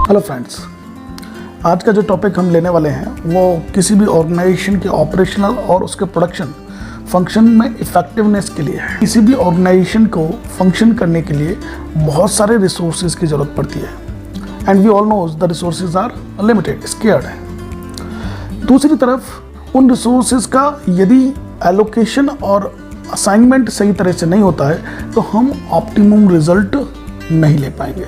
Hello friends, आज का जो टॉपिक हम लेने वाले हैं वो किसी भी ऑर्गेनाइजेशन के ऑपरेशनल और उसके प्रोडक्शन फंक्शन में इफेक्टिवनेस के लिए है। किसी भी ऑर्गेनाइजेशन को फंक्शन करने के लिए बहुत सारे रिसोर्सेज की ज़रूरत पड़ती है and we all knows the resources are limited, scared है। दूसरी तरफ उन रिसोर्सेज का यदि एलोकेशन और असाइनमेंट सही तरह से नहीं होता है तो हम ऑप्टिमम रिजल्ट नहीं ले पाएंगे।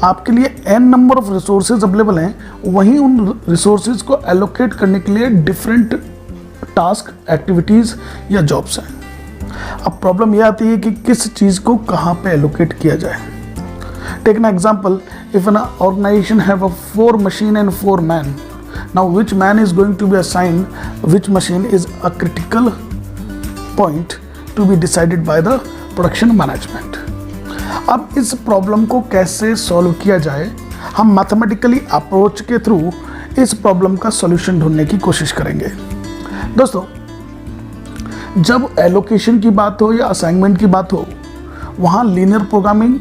आपके लिए n number of resources available हैं, वहीं उन रिसोर्सेज को एलोकेट करने के लिए डिफरेंट टास्क, एक्टिविटीज़ या जॉब्स हैं। अब प्रॉब्लम यह आती है कि किस चीज़ को कहाँ पे एलोकेट किया जाए। Take an example, if an organisation have a 4 machine and 4 man, now which man is going to be assigned which machine is a critical point to be decided by the production management। अब इस problem को कैसे solve किया जाए, हम mathematically approach के through इस problem का सॉल्यूशन ढूंढने की कोशिश करेंगे। दोस्तों, जब एलोकेशन की बात हो या असाइनमेंट की बात हो, वहाँ लीनियर प्रोग्रामिंग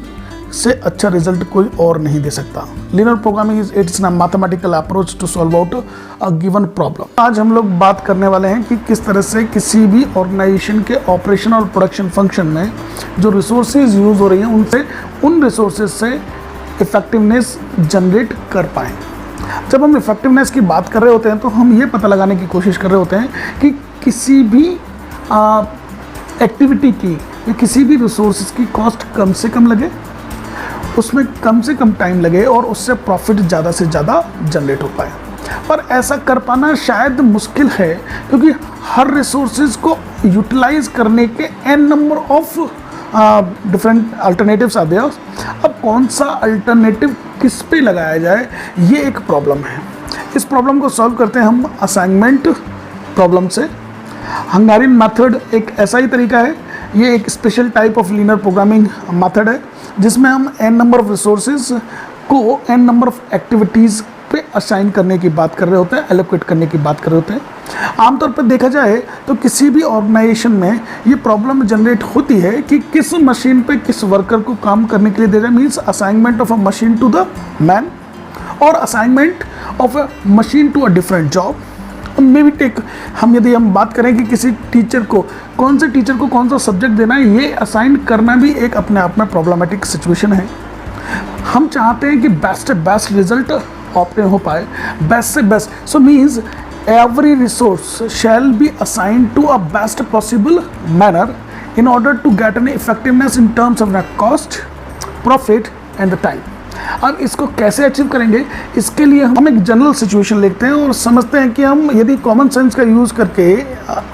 से अच्छा रिजल्ट कोई और नहीं दे सकता। Linear programming it's a mathematical approach to solve out a given problem. आज हम लोग बात करने वाले हैं कि किस तरह से किसी भी ऑर्गेनाइजेशन के ऑपरेशन और प्रोडक्शन फंक्शन में जो रिसोर्सेज यूज हो रही हैं उनसे उन रिसोर्सेज से इफेक्टिवनेस जनरेट कर पाएँ। जब हम इफेक्टिवनेस की बात कर रहे होते हैं तो हम ये पता लगाने की कोशिश कर रहे होते हैं कि किसी भी एक्टिविटी की या किसी भी रिसोर्सेज की कॉस्ट कम से कम लगे, उसमें कम से कम टाइम लगे और उससे प्रॉफिट ज़्यादा से ज़्यादा जनरेट हो पाए। पर ऐसा कर पाना शायद मुश्किल है क्योंकि हर रिसोर्सेज को यूटिलाइज करने के n number of different alternatives आते हैं। अब कौन सा अल्टरनेटिव किस पे लगाया जाए, ये एक प्रॉब्लम है। इस प्रॉब्लम को सॉल्व करते हैं हम असाइनमेंट प्रॉब्लम से। हंगारियन मेथड एक ऐसा ही तरीका है, ये एक special type of linear programming method है जिसमें हम n नंबर ऑफ रिसोर्सेज को n नंबर ऑफ एक्टिविटीज़ पे असाइन करने की बात कर रहे होते हैं, एलोकेट करने की बात कर रहे होते हैं। आमतौर पर देखा जाए तो किसी भी ऑर्गेनाइजेशन में ये प्रॉब्लम जनरेट होती है कि किस मशीन पे किस वर्कर को काम करने के लिए दे जाए, means assignment of a machine to the man और assignment of a machine to a different job. May be take यदि हम बात करें कि किसी टीचर को कौन सा सब्जेक्ट देना है, ये असाइन करना भी एक अपने आप में प्रॉब्लमेटिक सिचुएशन है। हम चाहते हैं कि बेस्ट रिजल्ट ऑप्टेन हो पाए, बेस्ट से best. So means every resource shall be assigned to a best possible manner in order to get an effectiveness in terms of the cost, profit and the time। अब इसको कैसे achieve करेंगे, इसके लिए हम एक जनरल सिचुएशन लेते हैं और समझते हैं कि हम यदि कॉमन सेंस का यूज़ करके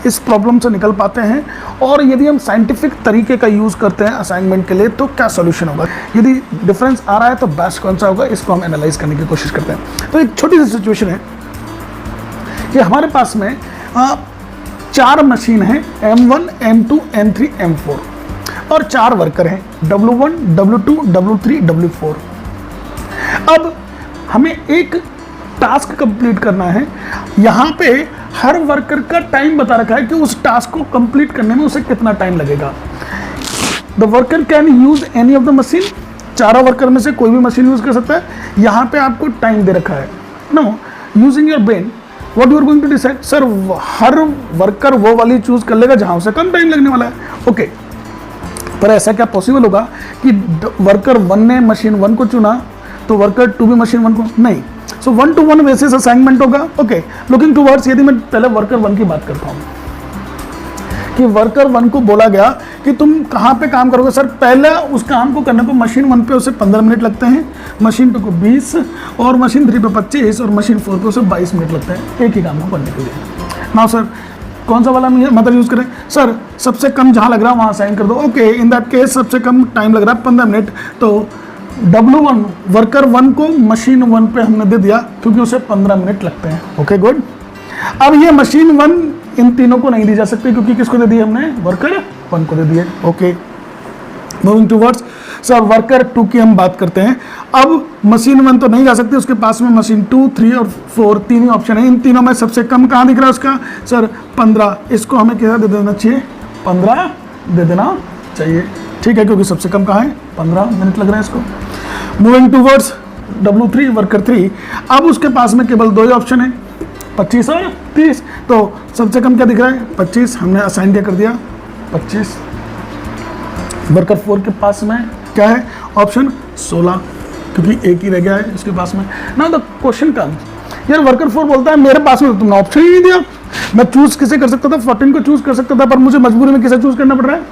इस प्रॉब्लम से निकल पाते हैं और यदि हम साइंटिफिक तरीके का यूज़ करते हैं असाइनमेंट के लिए तो क्या सोल्यूशन होगा। यदि डिफरेंस आ रहा है तो बेस्ट कौन सा होगा, इसको हम एनालाइज करने की कोशिश करते हैं। तो एक छोटी सी सिचुएशन है कि हमारे पास में 4 मशीन हैं, M1, M2, M3, M4 और 4 वर्कर हैं, W1, W2, W3, W4। अब हमें एक टास्क कंप्लीट करना है। यहाँ पे हर वर्कर का टाइम बता रखा है कि उस टास्क को कंप्लीट करने में उसे कितना टाइम लगेगा। The worker can use any of the machine, चारों वर्कर में से कोई भी मशीन यूज कर सकता है। यहाँ पे आपको टाइम दे रखा है। No, using your brain what you are going to decide. Sir, हर वर्कर वो वाली चूज कर लेगा जहाँ उसे कम टाइम लगने वाला है। ओके, पर ऐसा क्या पॉसिबल होगा कि वर्कर 1 ने मशीन 1 को चुना तो वर्कर 2 भी मशीन 1 को? नहीं। सो 1 to 1 बेसिस असाइनमेंट होगा। ओके, लुकिंग टूवर्ड्स, यदि मैं पहले वर्कर 1 की बात करता हूँ कि वर्कर 1 को बोला गया कि तुम कहाँ पे काम करोगे। सर, पहले उस काम को करने को मशीन 1 पे उसे 15 मिनट लगते हैं, मशीन 2 को 20 और मशीन 3 पे 25 और मशीन 4 पे उसे 22 मिनट लगते हैं एक ही काम को करने के लिए। नाउ सर, कौन सा वाला मतलब यूज़ करें? सर, सबसे कम जहाँ लग रहा है वहाँ साइन कर दो। ओके, इन दैट केस सबसे कम टाइम लग रहा है 15 मिनट, तो W1 वर्कर 1 को मशीन 1 पे हमने दे दिया क्योंकि उसे 15 मिनट लगते हैं। Okay, good. अब ये मशीन 1 इन तीनों को नहीं दी जा सकती क्योंकि किसको दे दी हमने? वर्कर 1 को दे दिए। Okay, moving towards, sir worker 2 की हम बात करते हैं। अब मशीन 1 तो नहीं जा सकती, उसके पास में मशीन 2, 3 और 4 तीन ही ऑप्शन है। इन तीनों में सबसे कम कहाँ दिख रहा है उसका? सर 15। इसको हमें क्या दे देना चाहिए? 15 दे देना चाहिए। ठीक है, क्योंकि सबसे कम कहाँ है? 15 मिनट लग रहा है इसको। मूविंग टूवर्ड्स W3 वर्कर 3, अब उसके पास में केवल दो ही ऑप्शन है, 25 और 30। तो सबसे कम क्या दिख रहा है? 25, हमने असाइन क्या कर दिया? 25। वर्कर 4 के पास में क्या है? ऑप्शन 16, क्योंकि एक ही रह गया है उसके पास में। ना द क्वेश्चन कम, यार वर्कर 4 बोलता है मेरे पास में तो तुमने ऑप्शन ही नहीं दिया, मैं चूज किसे कर सकता था? 14 को चूज कर सकता था, पर मुझे मजबूरी में किसे चूज करना पड़ रहा है?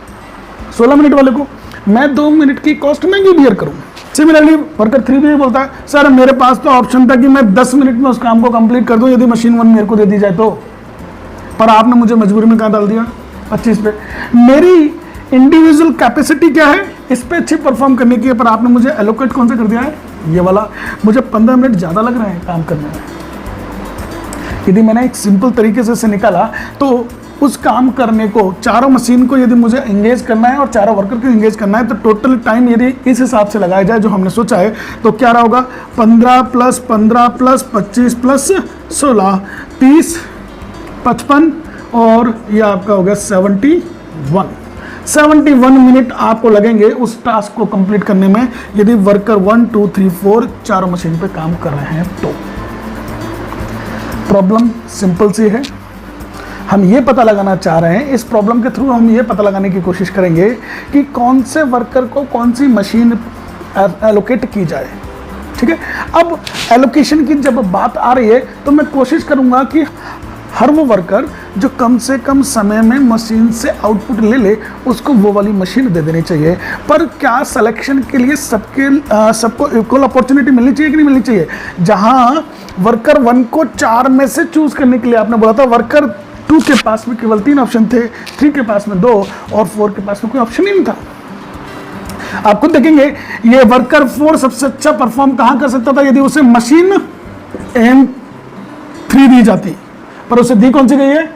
16 मिनट वाले को। मैं 2 मिनट की कॉस्ट में क्यों बियर करूं? सिमिलरली वर्कर 3 भी बोलता है सर मेरे पास तो ऑप्शन था कि मैं 10 मिनट में उस काम को कंप्लीट कर दूं यदि मशीन 1 मेरे को दे दी जाए तो, पर आपने मुझे मजबूरी में कहाँ डाल दिया? 25 पे। मेरी इंडिविजुअल कैपेसिटी क्या है इस पे अच्छी परफॉर्म करने की है, पर आपने मुझे एलोकेट कौन सा कर दिया है? ये वाला। मुझे 15 मिनट ज़्यादा लग रहे हैं काम करने में। यदि मैंने एक सिंपल तरीके से निकाला तो उस काम करने को, चारों मशीन को यदि मुझे एंगेज करना है और चारों वर्कर को एंगेज करना है, तो टोटल टाइम यदि इस हिसाब से लगाया जाए जो हमने सोचा है, तो क्या रहा होगा? 15 + 15 + 25 + 16, 30, 55 और ये आपका हो गया 71 मिनट आपको लगेंगे उस टास्क को कंप्लीट करने में, यदि वर्कर 1, 2, 3, 4 चारों मशीन पे काम कर रहे हैं तो। प्रॉब्लम सिंपल सी है, हम ये पता लगाना चाह रहे हैं, इस प्रॉब्लम के थ्रू हम ये पता लगाने की कोशिश करेंगे कि कौन से वर्कर को कौन सी मशीन एलोकेट की जाए। ठीक है, अब एलोकेशन की जब बात आ रही है तो मैं कोशिश करूंगा कि हर वो वर्कर जो कम से कम समय में मशीन से आउटपुट ले ले उसको वो वाली मशीन दे देनी चाहिए। पर क्या सिलेक्शन के लिए सबको इक्वल अपॉर्चुनिटी मिलनी चाहिए कि नहीं मिलनी चाहिए? जहां वर्कर 1 को 4 में से चूज करने के लिए आपने बोला था, वर्कर 2 के पास में केवल 3 ऑप्शन थे, 3 के पास में 2 और 4 के पास में कोई ऑप्शन ही नहीं था। आप खुद देखेंगे ये वर्कर 4 सबसे अच्छा परफॉर्म कहां कर सकता था? यदि उसे मशीन M3 दी जाती, पर उसे दी कौन सी गई है?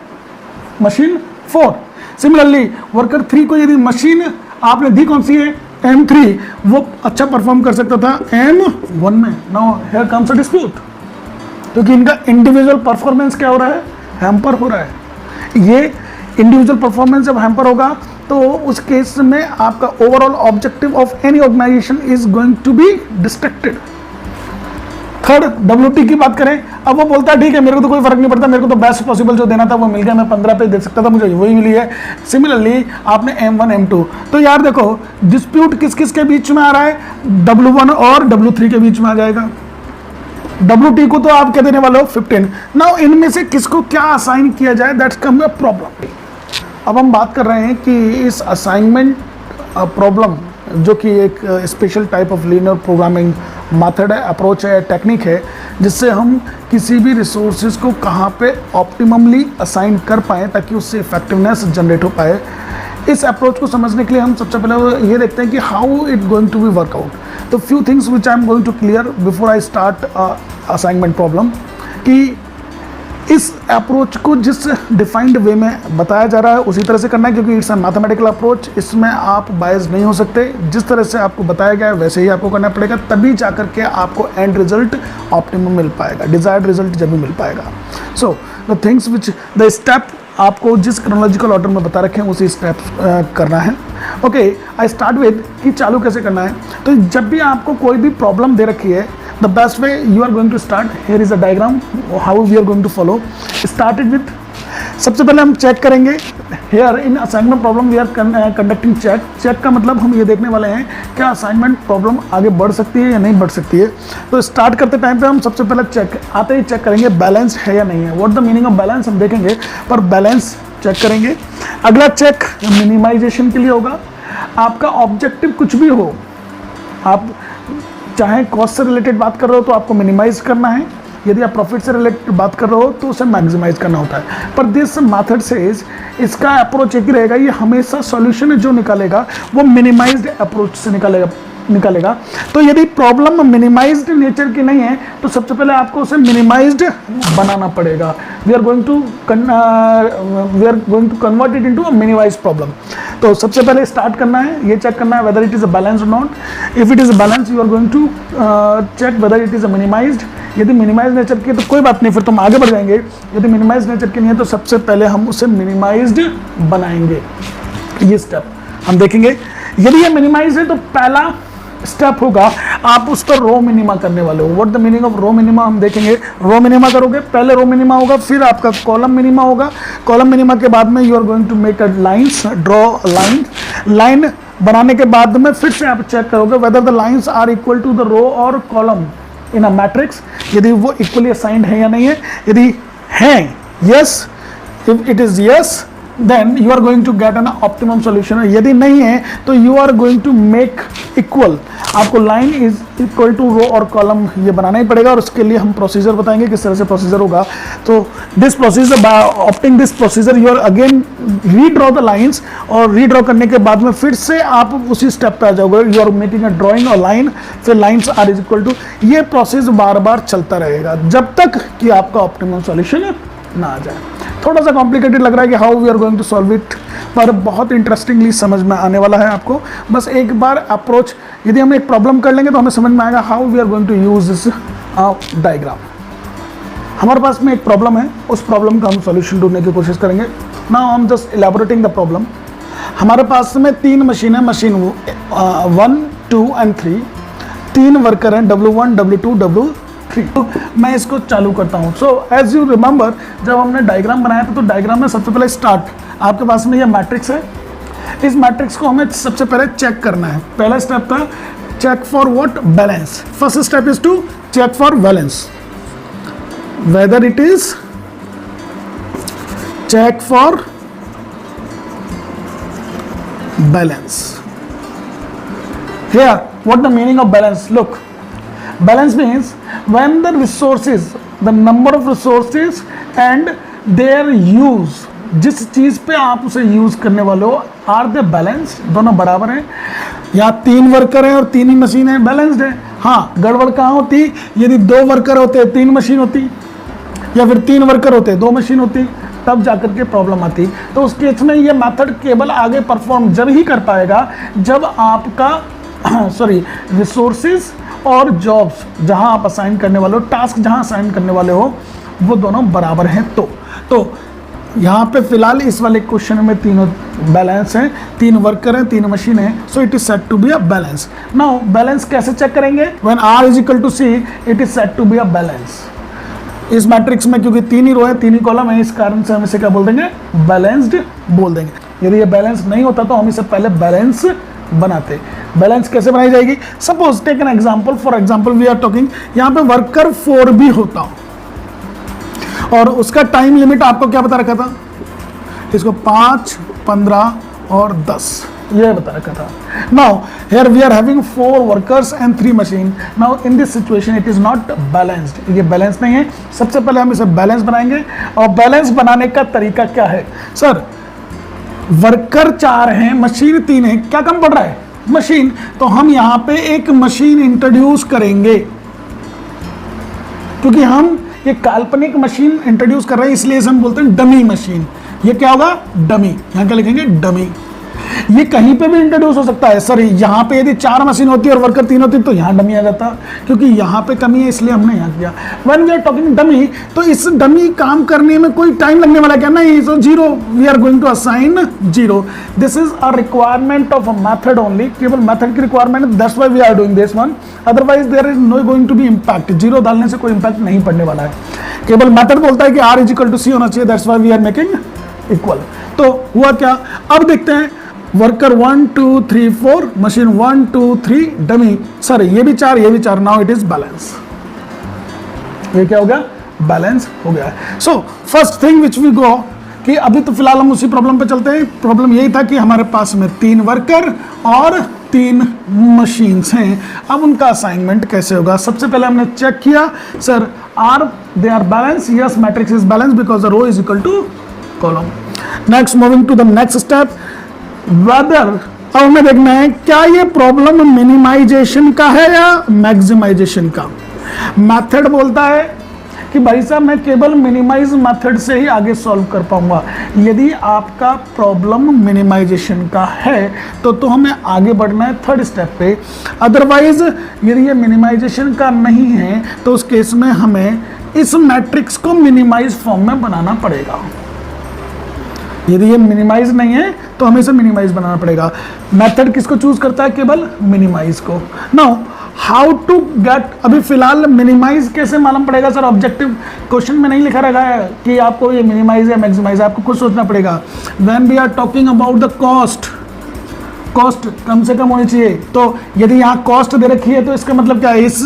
मशीन 4। सिमिलरली वर्कर 3 को यदि मशीन आपने दी कौन सी है? M3, वो अच्छा परफॉर्म कर सकता था M1 में। Now here comes a dispute, क्योंकि इनका इंडिविजुअल परफॉर्मेंस क्या हो रहा है? हैम्पर हो रहा है। ये इंडिविजुअल परफॉर्मेंस जब हैम्पर होगा तो उस केस में आपका overall objective of any organisation is going to be distracted. Third, WT की बात करें, अब वो बोलता है ठीक है मेरे को तो कोई फर्क नहीं पड़ता, मेरे को तो बेस्ट पॉसिबल जो देना था वो मिल गया, मैं 15 पे दे सकता था, मुझे वही मिली है। सिमिलरली आपने M1 M2, तो यार देखो डिस्प्यूट किस किस के बीच में आ रहा है? W1 और W3 के बीच में आ जाएगा। WT को तो आप क्या देने वाले हो? 15। नाउ इनमें से किसको क्या असाइन किया जाए? That's come a problem. अब हम बात कर रहे हैं कि इस असाइनमेंट प्रॉब्लम, जो कि एक special type of linear programming method है, अप्रोच है, टेक्निक है, जिससे हम किसी भी रिसोर्सेज को कहाँ पे ऑप्टिममली असाइन कर पाएँ ताकि उससे इफेक्टिवनेस जनरेट हो पाए। इस अप्रोच को समझने के लिए हम सबसे पहले ये देखते हैं कि how it going to be workout. तो few things which I am going to clear before I start assignment problem, कि इस अप्रोच को जिस डिफाइंड वे में बताया जा रहा है उसी तरह से करना है, क्योंकि इट्स अ मैथमेटिकल अप्रोच, इसमें आप बायस नहीं हो सकते। जिस तरह से आपको बताया गया है वैसे ही आपको करना पड़ेगा, तभी जाकर के आपको एंड रिजल्ट ऑप्टिमम मिल पाएगा, डिजायर्ड रिजल्ट जब भी मिल पाएगा। So the things which the step आपको जिस क्रोनोलॉजिकल ऑर्डर में बता रखे हैं उसी स्टेप्स करना है। ओके, आई स्टार्ट विद कि चालू कैसे करना है। तो जब भी आपको कोई भी प्रॉब्लम दे रखी है, the best way you are going to start, here is a diagram how we are going to follow. Started with, सबसे पहले हम चेक करेंगे, here in assignment problem we are conducting check का मतलब हम ये देखने वाले हैं क्या असाइनमेंट प्रॉब्लम आगे बढ़ सकती है या नहीं बढ़ सकती है। तो स्टार्ट करते टाइम पे हम सबसे पहले चेक आते ही चेक करेंगे बैलेंस है या नहीं है। What the meaning of balance हम देखेंगे, पर बैलेंस चेक करेंगे। अगला चेक मिनिमाइजेशन के लिए होगा। आपका ऑब्जेक्टिव कुछ भी हो, आप चाहे कॉस्ट से रिलेटेड बात कर रहे हो तो आपको मिनिमाइज करना है, यदि आप प्रॉफिट से रिलेटेड बात कर रहे हो तो उसे मैक्सिमाइज करना होता है। पर दिस मेथड सेज, इसका अप्रोच एक ही रहेगा, ये हमेशा सॉल्यूशन जो निकालेगा वो मिनिमाइज्ड अप्रोच से निकालेगा। तो यदि प्रॉब्लम मिनिमाइज्ड नेचर की नहीं है तो सबसे पहले आपको उसे मिनिमाइज्ड बनाना पड़ेगा। We are going to convert it into a minimised problem. तो सबसे पहले स्टार्ट करना है, ये चेक करना है whether it is a balance और not. If it is a balance you are going to check whether it is a minimized. यदि मिनिमाइज नेचर की है तो कोई बात नहीं, फिर तो हम आगे बढ़ जाएंगे। यदि मिनिमाइज नेचर की नहीं है तो सबसे पहले हम उसे मिनिमाइज्ड बनाएंगे। ये स्टेप हम देखेंगे। यदि ये मिनिमाइज है तो पहला स्टेप होगा, आप उस पर रो मिनिमा करने वाले हो। What the meaning of row minima हम देखेंगे। रो मिनिमा करोगे, पहले रो मिनिमा होगा, फिर आपका कॉलम मिनिमा होगा। कॉलम मिनिमा के बाद में you are going to make a lines, draw line बनाने के बाद में फिर से आप चेक करोगे whether the lines are equal to the row और कॉलम इन अ मैट्रिक्स, यदि वो इक्वली असाइंड है या नहीं है। यदि है yes, if it is yes then you are going to get an optimum solution। यदि नहीं है तो you are going to make equal, आपको line is equal to row और column ये बनाना ही पड़ेगा, और उसके लिए हम प्रोसीजर बताएंगे किस तरह से प्रोसीजर होगा। तो this procedure, by opting this procedure you are again redraw the lines, और रीड्रॉ करने के बाद में फिर से आप उसी स्टेप पे आ जाओगे। You are making a drawing और लाइन, फिर lines are is equal to, ये प्रोसेस बार बार चलता रहेगा जब तक कि आपका ऑप्टिमम सॉल्यूशन ना आ जाए। थोड़ा सा कॉम्प्लिकेटेड लग रहा है कि how we are going to solve it, पर बहुत इंटरेस्टिंगली समझ में आने वाला है आपको। बस एक बार अप्रोच, यदि हम एक प्रॉब्लम कर लेंगे तो हमें समझ में आएगा how we are going to use this diagram. हमारे पास में एक प्रॉब्लम है, उस प्रॉब्लम का हम सॉल्यूशन ढूंढने की कोशिश करेंगे। Now I am just elaborating the problem. हमारे पास में 3 मशीन है, मशीन 1, 2 एंड 3। 3 वर्कर हैं, W1, W2, W3। तो मैं इसको चालू करता हूँ। सो एज यू रिमेंबर, जब हमने डायग्राम बनाया था तो डायग्राम में सबसे पहले स्टार्ट, आपके पास में ये मैट्रिक्स है। इस मैट्रिक्स को हमें सबसे पहले चेक करना है। पहला स्टेप था check for what, balance. First step is to check for balance, whether it is check for balance. Here, what the meaning of balance? Look, balance means when the resources, the number of resources and their use, जिस चीज पे आप उसे use करने वाले हो, are they balance, दोनों बराबर हैं। यहाँ 3 वर्कर हैं और 3 ही मशीन है, बैलेंस्ड है। हाँ, गड़बड़ कहाँ होती, यदि 2 वर्कर होते 3 मशीन होती, या फिर 3 वर्कर होते 2 मशीन होती, तब जाकर के प्रॉब्लम आती। तो उस केस में ये मेथड केवल आगे परफॉर्म जब ही कर पाएगा जब आपका रिसोर्सेज और जॉब्स जहां आप असाइन करने वाले हो, टास्क जहां असाइन करने वाले हो, वो दोनों बराबर हैं। तो यहाँ पे फिलहाल इस वाले क्वेश्चन में तीनों बैलेंस हैं, 3 वर्कर हैं, 3 मशीन हैं, so it is set to be a balance. Now balance कैसे चेक करेंगे? When R is equal to C, it is set to be a balance. इस मैट्रिक्स में क्योंकि 3 ही रो है, 3 ही कॉलम है, इस कारण से हम इसे क्या बोल देंगे, बैलेंस्ड बोल देंगे। यदि ये बैलेंस नहीं होता तो हम इसे पहले बैलेंस बनाते। बैलेंस कैसे बनाई जाएगी? Suppose take an example, for example we are talking, यहाँ पे वर्कर 4 भी होता और उसका टाइम लिमिट आपको क्या बता रखा था, इसको 5, 15 और 10 ये बता रखा था। Now here we are having 4 workers and 3 machine. Now in this situation it is not balanced, ये बैलेंस नहीं है। सबसे पहले हम इसे बैलेंस बनाएंगे, और बैलेंस बनाने का तरीका क्या है? सर वर्कर 4 हैं, मशीन 3 है, क्या कम पड़ रहा है? मशीन। तो हम यहां पे एक मशीन इंट्रोड्यूस करेंगे, क्योंकि हम ये काल्पनिक मशीन इंट्रोड्यूस कर रहे हैं, इसलिए इसे हम बोलते हैं डमी मशीन। ये क्या होगा? डमी। यहां क्या लिखेंगे? डमी। ये कहीं पे भी इंट्रोड्यूस हो सकता है। सर यहाँ पे यदि 4 मशीन होती और वर्कर 3 होती तो यहाँ डमी आ जाता, क्योंकि यहाँ पे कमी है इसलिए हमने यहाँ किया। When we are talking dummy, तो इस डमी काम करने में कोई टाइम लगने वाला क्या नहीं, so 0, we are going to assign 0। This is a requirement of a method only, केवल मेथड की requirement, that's why we are doing this one. Otherwise there is no going to be impact, 0 डालने से कोई impact नहीं पड़ने वाला है। केवल मेथड बोलता है कि R is equal to C होना चाहिए, that's why we are making equal. तो हुआ क्या, अब देखते हैं। Worker 1, 2, 3, 4, machine 1, 2, 3, dummy. सर ये भी 4, ये भी 4। Now it is balance. ये क्या हो गया? बैलेंस हो गया है। So first thing which we go, कि अभी तो फिलहाल हम उसी प्रॉब्लम पे चलते हैं। प्रॉब्लम यही था कि हमारे पास में 3 वर्कर और 3 मशीन्स हैं। अब उनका असाइनमेंट कैसे होगा? सबसे पहले हमने चेक किया, sir are they are balance, yes matrix is balance because the row is equal to column. Next moving to the next step, whether, अब हमें देखना है क्या ये प्रॉब्लम मिनिमाइजेशन का है या मैक्सिमाइजेशन का। मेथड बोलता है कि भाई साहब मैं केवल मिनिमाइज मेथड से ही आगे सॉल्व कर पाऊंगा। यदि आपका प्रॉब्लम मिनिमाइजेशन का है तो हमें आगे बढ़ना है 3rd स्टेप पे। अदरवाइज यदि ये मिनिमाइजेशन का नहीं है तो उस केस में हमें इस मैट्रिक्स को मिनिमाइज फॉर्म में बनाना पड़ेगा। यदि ये मिनिमाइज नहीं है तो हमें इसे मिनिमाइज बनाना पड़ेगा। मेथड किसको चूज करता है? केवल मिनिमाइज को। नाउ हाउ टू गेट, अभी फिलहाल मिनिमाइज कैसे मालूम पड़ेगा सर? ऑब्जेक्टिव क्वेश्चन में नहीं लिखा रखा है कि आपको ये मिनिमाइज या मैक्सिमाइज, आपको खुद सोचना पड़ेगा। When we are talking about the cost, cost कम से कम होनी चाहिए। तो यदि यहाँ कॉस्ट दे रखी है तो इसका मतलब क्या है? इस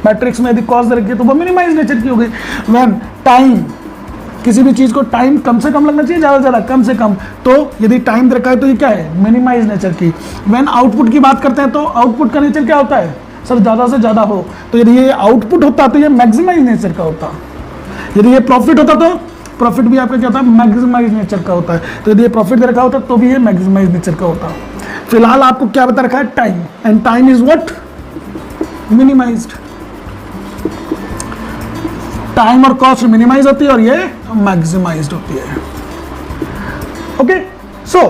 मैट्रिक्स में यदि कॉस्ट दे रखी है तो वो मिनिमाइज नेचर की होगी। व्हेन टाइम, किसी भी चीज को टाइम कम से कम लगना चाहिए, ज्यादा से ज्यादा कम से कम, तो यदि टाइम दे रखा है तो ये क्या है? मिनिमाइज नेचर की। व्हेन आउटपुट की बात करते हैं तो आउटपुट का नेचर क्या होता है सर? ज्यादा से ज्यादा हो। तो यदि ये आउटपुट होता तो ये मैक्सिमाइज नेचर का होता। यदि ये प्रॉफिट होता तो प्रॉफिट भी आपका क्या होता है? मैक्सिमाइज नेचर का होता है। तो यदि ये प्रॉफिट दे रखा होता तो भी ये मैक्सिमाइज नेचर का होता। फिलहाल आपको क्या बता रखा है? Time, and time is what? Minimised. Time और कॉस्ट मिनिमाइज होती है और ये मैक्सिमाइज्ड होती है। ओके, सो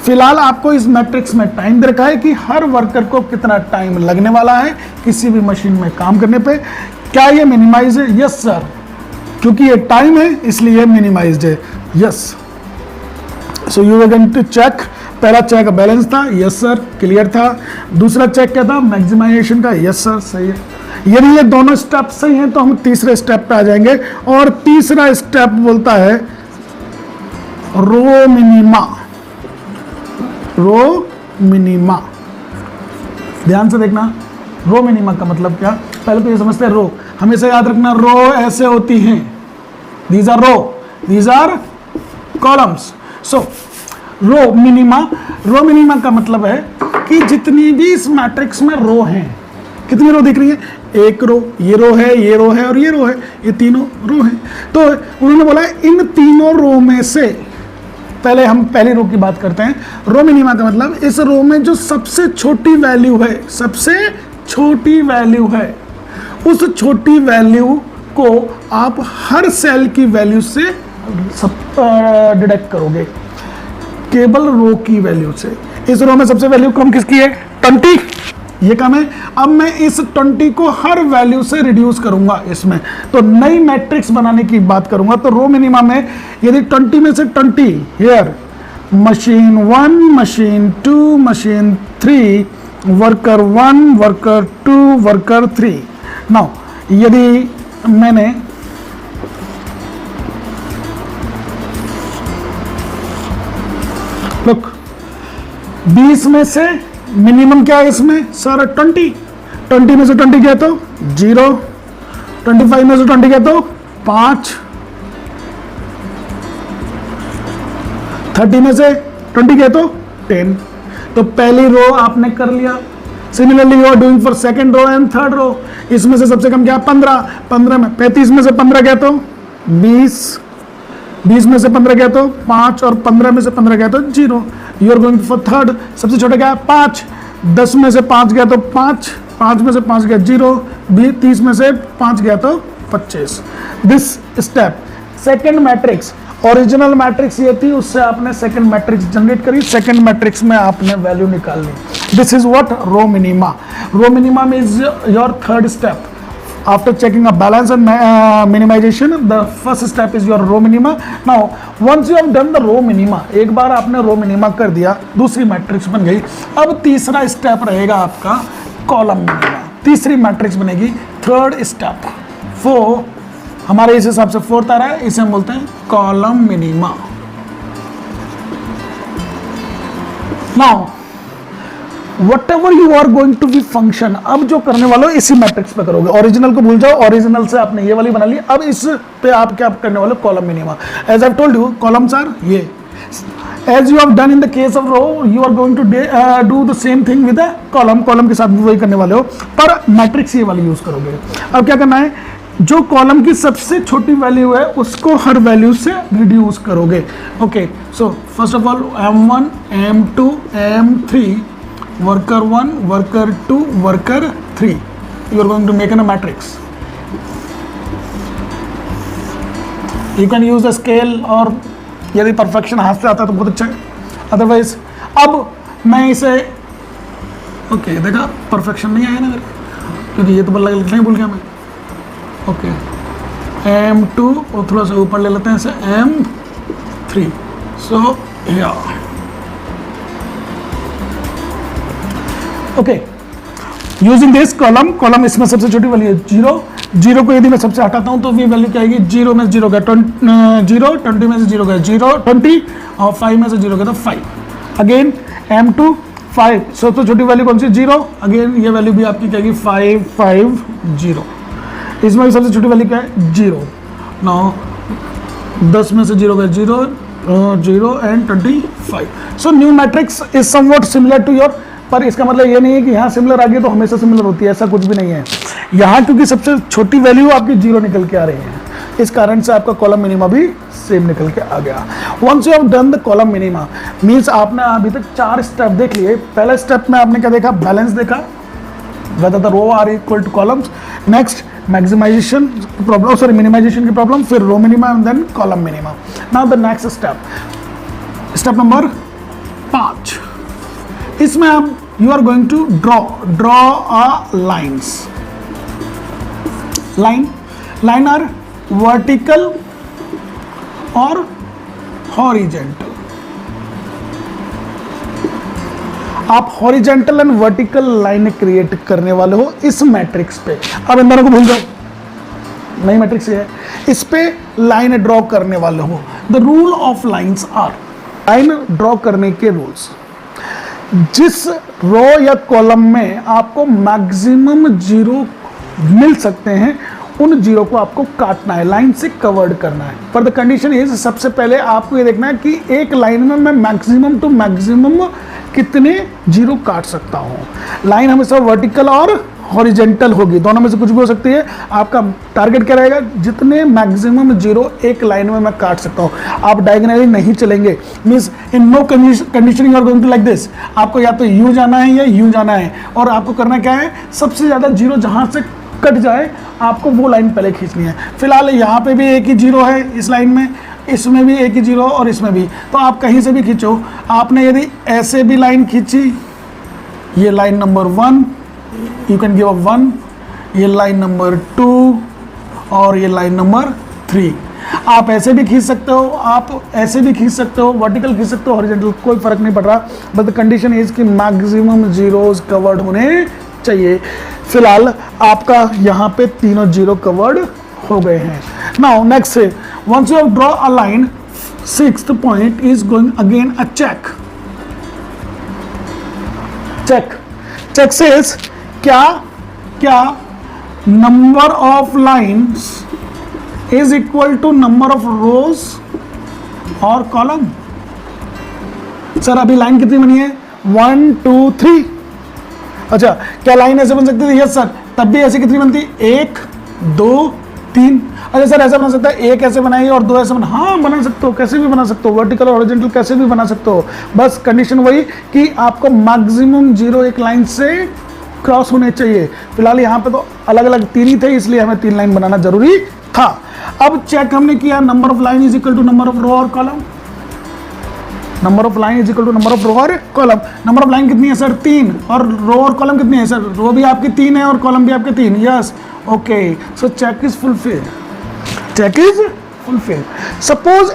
फिलहाल आपको इस मैट्रिक्स में टाइम दे रखा है कि हर वर्कर को कितना टाइम लगने वाला है किसी भी मशीन में काम करने पे। क्या ये मिनिमाइज है? यस सर, क्योंकि ये टाइम है इसलिए मिनिमाइज्ड है। Yes, so you are going to check. पहला चेक बैलेंस था, यस सर, क्लियर था। दूसरा चेक क्या था? मैक्सिमाइजेशन का, यस सर, सही है। यदि ये दोनों स्टेप सही हैं तो हम तीसरे स्टेप पे आ जाएंगे, और तीसरा स्टेप बोलता है रो मिनिमा। रो मिनिमा, ध्यान से देखना, रो मिनिमा का मतलब क्या? पहले तो ये समझते हैं रो, हमेशा याद रखना रो ऐसे होती हैं, these are row, these are columns. So row minima, row minima का मतलब है कि जितनी भी इस मैट्रिक्स में रो हैं, कितनी रो दिख रही है? एक रो, ये रो है, ये रो है और ये रो है, ये तीनों रो हैं। तो उन्होंने बोला इन तीनों रो में से, पहले हम पहली रो की बात करते हैं। रो मिनिमा का मतलब इस रो में जो सबसे छोटी वैल्यू है, सबसे छोटी वैल्यू है, उस छोटी वैल्यू को आप हर सेल की वैल्यू से डिडक्ट करोगे, केवल रो की वैल्यू से। इस रो में सबसे वैल्यू कम किसकी है? 20, ये कम है। अब मैं इस 20 को हर वैल्यू से रिड्यूस करूंगा इसमें, तो नई मैट्रिक्स बनाने की बात करूंगा। तो रो मिनिमा में यदि 20 में से 20 here, machine 1, machine 2, machine 3, worker 1, worker 2, worker 3। Now यदि मैंने लुक 20 में से मिनिमम क्या है इसमें सर? 20 में से 20 गया तो 0, 25 में से 20 गया तो 5, 30 में से 20 गया तो 10। तो पहली रो आपने कर लिया। Similarly you are doing for second row and third row. इसमें से सबसे कम क्या? 15 में 35 में से 15 गया तो 20 में से 15 गया तो 5, और 15 में से 15 गया तो 0। You are going for third, सबसे छोटा क्या है? 5, 10 में से 5 गया तो 5, 5 में से 5 गया 0, 30 में से 5 गया तो 25। This step second matrix, original matrix ये थी, उससे आपने सेकंड मैट्रिक्स जनरेट करी, सेकंड मैट्रिक्स में आपने वैल्यू निकाल ली। This is what? Row minima. Row minima is your third step. After checking a balance and minimization, the first step is your row minima. Now, once you have done the row minima, एक बार आपने row minima कर दिया, दूसरी matrix बन गई। अब तीसरा step रहेगा आपका कॉलम मिनिमा। तीसरी मैट्रिक्स बनेगी, थर्ड स्टेप। हमारे इस हिसाब से फोर्थ आ रहा है, इसे हम बोलते हैं column minima. Now, whatever you are going to be function, अब जो करने वाले हो इसी मैट्रिक्स पे करोगे। ओरिजिनल को भूल जाओ, ओरिजिनल से आपने ये वाली बना ली, अब इस पे आप क्या करने वाले हो? Column minima. As I told you, columns are ये। As you have done in the case of row, you are going to do the same thing with the column. Column के साथ भी वही करने वाले हो, पर मैट्रिक्स ये वाली यूज करोगे। अब क्या करना है? जो कॉलम की सबसे छोटी वैल्यू है उसको हर वैल्यू से रिड्यूस करोगे। Okay, so first of all M1, M2, M3, worker 1, worker 2, worker 3. You are going to make a matrix. You can use a scale, और यदि परफेक्शन हाथ से आता है तो बहुत अच्छा है, अदरवाइज अब मैं इसे ओके देखा परफेक्शन नहीं आया ना मेरे, क्योंकि ये तो बल्ला लिखना ही भूल गया मैं। ओके M2 और थोड़ा सा ऊपर ले लेते हैं इसे M3, 3. So here, okay, using this column इसमें सबसे छोटी वैल्यू है 0. 0 को यदि मैं सबसे हटाता हूं तो ये वैल्यू क्या आएगी, 0 में से 0 गया 0, 20 में से 0 गया 0, 20 और 5 में से 0 गया तो 5. अगेन M2 5, सबसे छोटी वैल्यू कौन सी, 0. अगेन ये वैल्यू भी आपकी क्या आएगी 5 5 0. इसमें भी सबसे छोटी वैल्यू क्या है 0. नाउ 10 में से 0 गया 0, 0 and 25. So new matrix is somewhat similar to your, पर इसका मतलब ये नहीं है कि यहाँ सिमिलर आ गई तो हमेशा सिमिलर होती है, ऐसा कुछ भी नहीं है. यहाँ क्योंकि सबसे छोटी वैल्यू आपकी 0 निकल के आ रही है, इस कारण से आपका कॉलम मिनिमा भी सेम निकल के आ गया. Once you have done the column minima means आपने अभी तक 4 स्टेप देख लिए. पहला स्टेप में आपने क्या देखा, बैलेंस देखा, whether the row are equal to columns. Next, maximization problem, sorry, minimization की problem, फिर row minima and then column minima. Now the next step, step number 5. इसमें हम you are going to draw a lines. Line are vertical और horizontal. आप horizontal and vertical line create करने वाले हो इस मैट्रिक्स पे. अब इन दोनों को भूल जाओ, नई मैट्रिक्स है, इस पे लाइन ड्रॉ करने वाले हो. The rule of lines are, line draw करने के रूल्स, जिस रो या कॉलम में आपको मैक्सिमम 0 मिल सकते हैं उन 0 को आपको काटना है, लाइन से कवर्ड करना है. पर द कंडीशन इज, सबसे पहले आपको ये देखना है कि एक लाइन में मैं मैक्सिमम टू मैक्सिमम कितने 0 काट सकता हूँ. लाइन हमेशा वर्टिकल और हॉरिजेंटल होगी, दोनों में से कुछ भी हो सकती है. आपका टारगेट क्या रहेगा, जितने मैक्सिमम 0 एक लाइन में मैं काट सकता हूँ. आप डायगोनली नहीं चलेंगे, means in no condition you are going to like this. आपको या तो यूँ जाना है या यूँ जाना है, और आपको करना क्या है, सबसे ज़्यादा 0 जहाँ से कट जाए आपको वो लाइन पहले खींचनी है. फिलहाल यहाँ पे भी एक ही 0 है इस लाइन में, इसमें भी एक ही 0 और इसमें भी, तो आप कहीं से भी खींचो. आपने यदि ऐसे भी लाइन खींची, ये line number 1, you can give a 1, ये लाइन नंबर 2 और ये लाइन नंबर 3. आप ऐसे भी खींच सकते हो, आप ऐसे भी खींच सकते हो, वर्टिकल खींच सकते हो, हॉरिजॉन्टल, कोई फर्क नहीं पड़ रहा. बट द कंडीशन इज कि मैक्सिमम 0s कवर्ड होने चाहिए. फिलहाल आपका यहाँ पे तीनों 0 कवर्ड हो गए हैं. नाउ नेक्स्ट से, once you have draw a line, 6th point is going again a check. Check says क्या number of lines is equal to number of rows और column. सर अभी लाइन कितनी बनी है, 1 2 3. अच्छा, क्या लाइन ऐसे बन सकती थी, यस सर. तब भी ऐसे कितनी बनती, 1 2 3. अच्छा सर ऐसा बना सकता है, 1 ऐसे बनाइए और 2 ऐसे बना, हाँ बना सकते हो, कैसे भी बना सकते हो, वर्टिकल और हॉरिजॉन्टल कैसे भी बना सकते हो. बस कंडीशन वही कि आपको मैक्सिमम 0 एक लाइन से क्रॉस होने चाहिए. फिलहाल यहाँ पे तो अलग अलग 3 ही थे, इसलिए हमें 3 लाइन बनाना जरूरी था. अब चेक हमने किया, number of line is equal to number of row और column. Number of line is equal to number of row और कॉलम. नंबर ऑफ लाइन कितनी है सर, 3, और रो और कॉलम कितनी है सर, रो भी आपकी 3 है और कॉलम भी आपके 3. Yes, okay, so check is fulfil. Check is fulfil. Suppose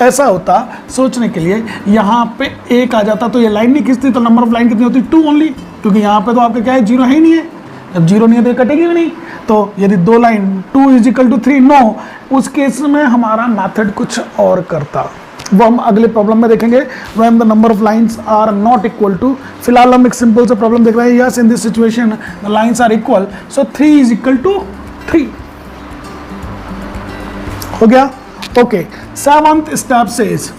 ऐसा होता, सोचने के लिए, यहाँ पे 1 आ जाता तो ये लाइन नहीं खींचती, तो नंबर ऑफ लाइन कितनी होती, 2 ओनली, क्योंकि यहाँ पे तो आपका क्या है, 0 है ही नहीं है. जब 0 नहीं है तो ये कटेगी भी नहीं. तो यदि 2 line 2 is equal to 3, no, उस केस में हमारा मेथड कुछ और करता. वो हम अगले प्रॉब्लम में देखेंगे, when the number of lines are not equal to. फिलहाल हम एक सिंपल सा प्रॉब्लम देख रहे हैं. Yes, in this situation the lines are equal, so 3 is equal to 3. हो गया, ओके. 7th स्टेप सेज,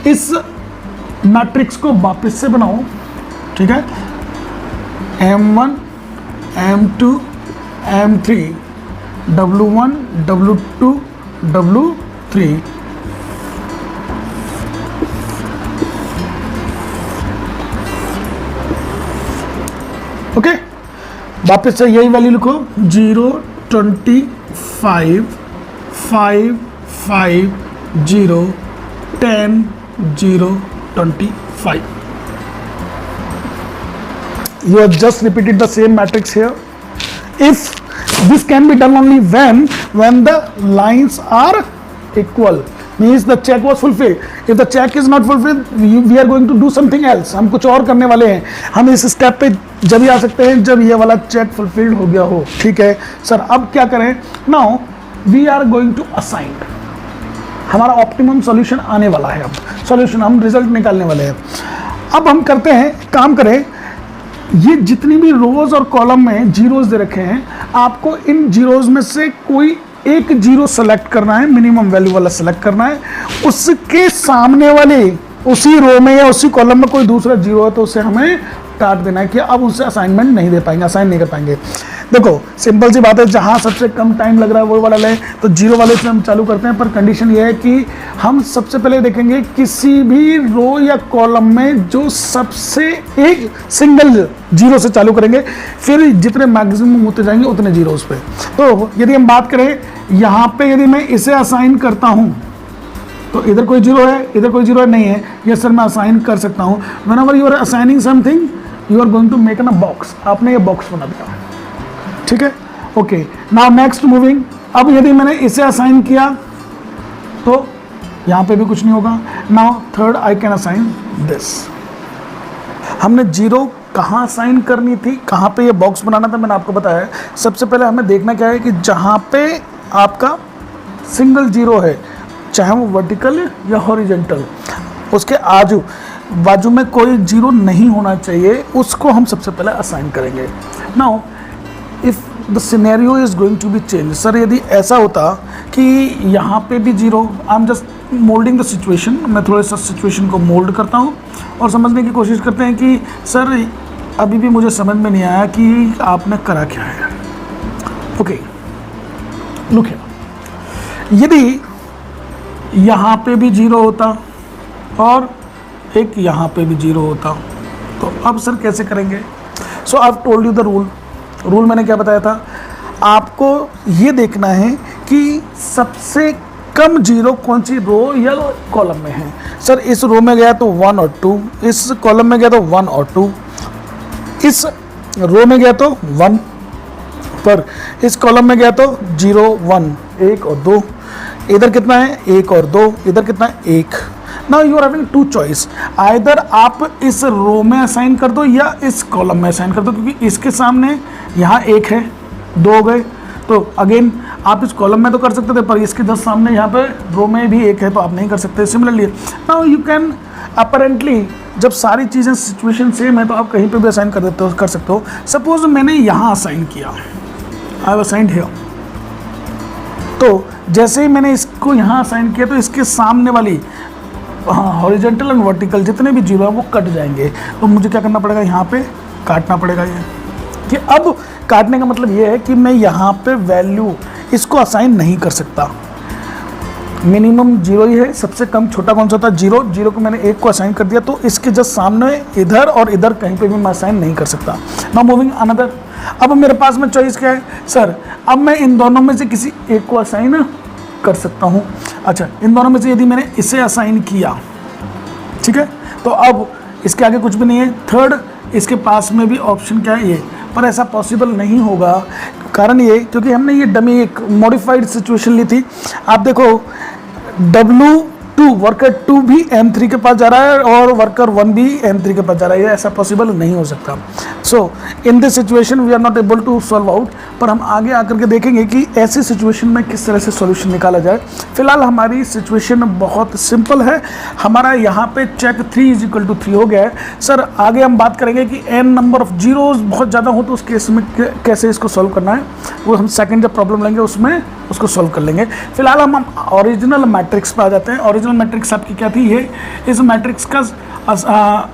इस मैट्रिक्स को वापस से बनाओ, ठीक है. M1 M2 M3 W1 W2 W3. Okay, वापस से यही वैल्यू लिखो, 0 25 5 5 0 10 0 25. You have just repeated the same matrix here. If this can be done only when the lines are equal. Means the check was fulfilled. If the check is not fulfilled we are going to do something else, हम कुछ और करने वाले हैं। हम इस step पे जब ही आ सकते हैं जब ये वाला चेक फुलफिल्ड हो गया हो। ठीक है सर, अब क्या करें? Now we are going to assign, हमारा ऑप्टिमम सॉल्यूशन आने वाला है। अब सॉल्यूशन, हम रिजल्ट निकालने वाले हैं। अब हम करते हैं, काम करें, ये जितनी भी रोज और कॉलम में जीरोस दे रखे हैं, आपको इन जीरोस में से कोई एक जीरो सेलेक्ट करना है, मिनिमम वैल्यू वाला सेलेक्ट करना है। उसके सामने वाले उसी रो में या उसी कॉलम में कोई दूसरा जीरो है तो उसे हमें काट देना है कि अब उसे असाइनमेंट नहीं दे पाएंगे, असाइन नहीं कर पाएंगे। देखो सिंपल सी बात है, जहाँ सबसे कम टाइम लग रहा है वो वाला लें, तो जीरो वाले से हम चालू करते हैं। पर कंडीशन ये है कि हम सबसे पहले देखेंगे किसी भी रो या कॉलम में जो सबसे एक सिंगल जीरो से चालू करेंगे, फिर जितने मैक्सिमम होते जाएंगे उतने जीरोस पे। तो यदि हम बात करें यहाँ पे, यदि मैं इसे असाइन करता हूँ तो इधर कोई जीरो है, इधर कोई जीरो नहीं है, ये सर मैं असाइन कर सकता हूँ। Whenever you are assigning something you are going to make an a box, आपने ये बॉक्स बना दिया। ठीक है, ओके। नाउ नेक्स्ट मूविंग, अब यदि मैंने इसे असाइन किया तो यहाँ पे भी कुछ नहीं होगा। Now third I can assign this. हमने जीरो कहाँ असाइन करनी थी, कहाँ पे ये बॉक्स बनाना था, मैंने आपको बताया। सबसे पहले हमें देखना क्या है कि जहाँ पे आपका सिंगल जीरो है, चाहे वो वर्टिकल या हॉरिजेंटल, उसके आजू बाजू में कोई जीरो नहीं होना चाहिए, उसको हम सबसे पहले असाइन करेंगे। Now if the scenario is going to be change, sir यदि ऐसा होता कि यहाँ पे भी zero, I am just moulding the situation, मैं थोड़ा सा सिचुएशन को मोल्ड करता हूँ और समझने की कोशिश करते हैं कि सर अभी भी मुझे समझ में नहीं आया कि आपने करा क्या है। ओके लुक हियर, यदि यहाँ पे भी जीरो होता और एक यहाँ पे भी जीरो होता तो अब सर कैसे करेंगे? So I have told you the rule मैंने क्या बताया था आपको? ये देखना है कि सबसे कम जीरो कौन सी रो या कॉलम में है। सर इस रो में गया तो 1 और 2, इस कॉलम में गया तो 1 और 2, इस रो में गया तो 1, पर इस कॉलम में गया तो 0 1 1 और 2, इधर कितना है 1 और 2, इधर कितना है 1। Now you are having two choice, either आप इस रो में असाइन कर दो या इस कॉलम में असाइन कर दो, क्योंकि इसके सामने यहाँ 1 है, 2 हो गए। तो अगेन आप इस कॉलम में तो कर सकते थे, पर इसके जस्ट सामने यहाँ पे रो में भी 1 है तो आप नहीं कर सकते। Similarly now you can apparently, जब सारी चीज़ें सिचुएशन सेम है तो आप कहीं पे भी असाइन कर सकते हो। सपोज मैंने यहाँ असाइन किया, आई हैव असाइन्ड हियर, तो जैसे ही मैंने इसको यहाँ असाइन किया तो इसके सामने वाली हॉरिजॉन्टल एंड वर्टिकल जितने भी जीरो हैं वो कट जाएंगे। तो मुझे क्या करना पड़ेगा, यहाँ पे काटना पड़ेगा ये। कि अब काटने का मतलब ये है कि मैं यहाँ पे वैल्यू इसको असाइन नहीं कर सकता, मिनिमम जीरो ही है, सबसे कम छोटा कौन सा था 0, 0 को मैंने 1 को असाइन कर दिया, तो इसके जस्ट सामने इधर और इधर कहीं पे भी मैं असाइन नहीं कर सकता। नाउ मूविंग अनदर, अब मेरे पास में चॉइस क्या है सर, अब मैं इन दोनों में से किसी एक को असाइन कर सकता हूँ। अच्छा, इन दोनों में से यदि मैंने इसे असाइन किया, ठीक है, तो अब इसके आगे कुछ भी नहीं है। थर्ड, इसके पास में भी ऑप्शन क्या है ये, पर ऐसा पॉसिबल नहीं होगा। कारण ये, क्योंकि हमने ये डमी एक मॉडिफाइड सिचुएशन ली थी। आप देखो W2 वर्कर 2 भी M3 के पास जा रहा है और वर्कर 1 भी M3 के पास जा रहा है, ऐसा पॉसिबल नहीं हो सकता। So in this situation we are not able to solve out, पर हम आगे आकर के देखेंगे कि ऐसी सिचुएशन में किस तरह से सॉल्यूशन निकाला जाए। फिलहाल हमारी सिचुएशन बहुत सिंपल है, हमारा यहाँ पे चेक 3 = 3 हो गया है। सर आगे हम बात करेंगे कि n नंबर ऑफ जीरोज बहुत ज़्यादा हो तो उस केस में कैसे इसको सॉल्व करना है, वो हम सेकेंड जब प्रॉब्लम लेंगे उसमें उसको सॉल्व कर लेंगे। फिलहाल हम ओरिजिनल मैट्रिक्स पे आ जाते हैं। ओरिजिनल मैट्रिक्स आपकी क्या थी, ये इस मैट्रिक्स का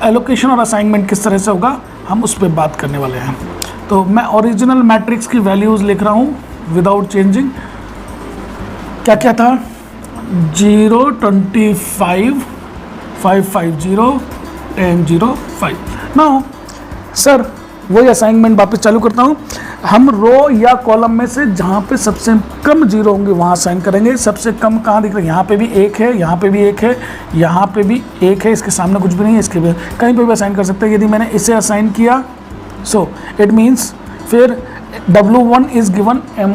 एलोकेशन और असाइनमेंट किस तरह से होगा हम उस पर बात करने वाले हैं। तो मैं ओरिजिनल मैट्रिक्स की वैल्यूज़ लिख रहा हूँ विदाउट चेंजिंग। क्या क्या था, 0 25 550 10 0 5। नाउ सर वही असाइनमेंट वापस चालू करता हूँ। हम रो या कॉलम में से जहाँ पे सबसे कम जीरो होंगे वहाँ असाइन करेंगे। सबसे कम कहाँ दिख रहा है, यहाँ पे भी 1 है, यहाँ पे भी 1 है, यहाँ पे भी 1 है, इसके सामने कुछ भी नहीं है, इसके भी कहीं पे भी असाइन कर सकते हैं। यदि मैंने इसे असाइन किया सो इट मीन्स फिर W1 is given M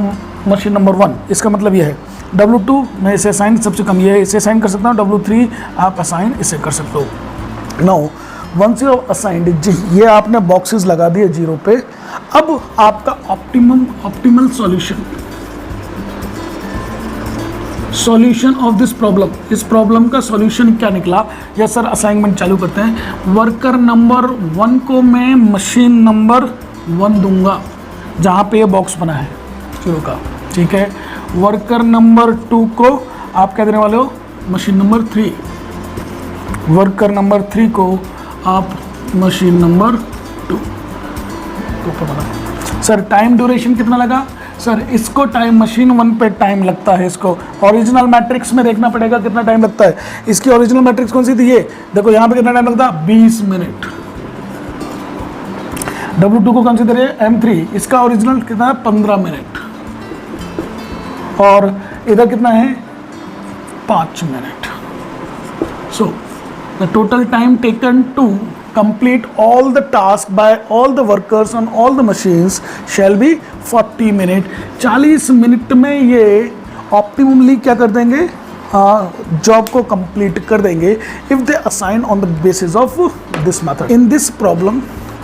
machine number 1, इसका मतलब ये है। W2 मैं इसे असाइन सबसे कम ये है, इसे असाइन कर सकता हूँ, W3 आप असाइन इसे कर सकते हो। नाउ वंस यू असाइंड, ये आपने बॉक्सेस लगा दिए 0 पे। अब आपका optimal solution of this problem, इस प्रॉब्लम का सॉल्यूशन क्या निकला। या सर असाइनमेंट चालू करते हैं। वर्कर नंबर 1 को मैं मशीन नंबर 1 दूंगा, जहाँ पे ये बॉक्स बना है 0 का, ठीक है। वर्कर नंबर 2 को आप क्या देने वाले हो, मशीन नंबर 3। वर्कर नंबर 3 को आप मशीन नंबर 2 को बना। सर टाइम ड्यूरेशन कितना लगा, सर इसको टाइम मशीन 1 पे टाइम लगता है, इसको ओरिजिनल मैट्रिक्स में देखना पड़ेगा कितना टाइम लगता है। इसकी ओरिजिनल मैट्रिक्स कौन सी थी, ये देखो यहाँ पे कितना टाइम लगता है, 20 मिनट। W2 को कौन सी दे रहे हैं, M3, इसका ओरिजिनल कितना है, 15 मिनट। और इधर कितना है, 5 minute. So the total time taken to complete all the task by all the workers on all the machines shall be 40 minute। 40 minute में ये ऑप्टिममली क्या कर देंगे, जॉब को कंप्लीट कर देंगे if they assign on the basis of this method। in this problem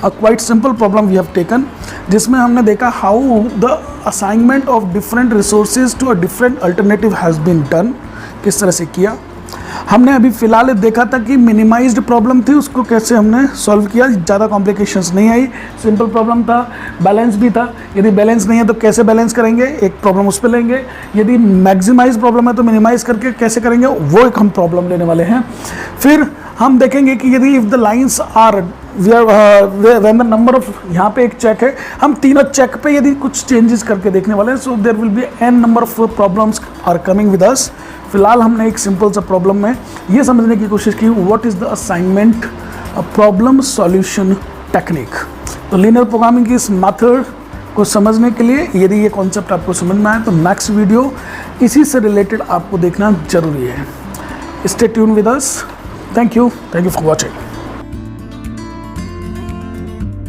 a quite simple problem we have taken, जिसमें हमने देखा how the assignment of different resources to a different alternative has been done, किस तरह से किया। हमने अभी फ़िलहाल देखा था कि मिनिमाइज्ड प्रॉब्लम थी, उसको कैसे हमने सॉल्व किया, ज़्यादा कॉम्प्लिकेशंस नहीं आई, सिंपल प्रॉब्लम था, बैलेंस भी था। यदि बैलेंस नहीं है तो कैसे बैलेंस करेंगे, एक प्रॉब्लम उस पर लेंगे। यदि मैक्सिमाइज प्रॉब्लम है तो मिनिमाइज करके कैसे करेंगे, वो एक हम प्रॉब्लम लेने वाले हैं। फिर हम देखेंगे कि यदि if the lines are when the number of, यहाँ पे एक चेक है, हम तीनों चेक पे यदि कुछ चेंजेस करके देखने वाले हैं। So there will be n number of problems are coming with us. फिलहाल हमने एक सिंपल सा प्रॉब्लम में ये समझने की कोशिश की what is the assignment problem solution technique. तो लीनियर प्रोग्रामिंग की इस मेथड को समझने के लिए यदि ये कॉन्सेप्ट आपको समझ में आए तो नेक्स्ट वीडियो इसी से रिलेटेड आपको देखना जरूरी है। Stay tune with us. Thank you for watching.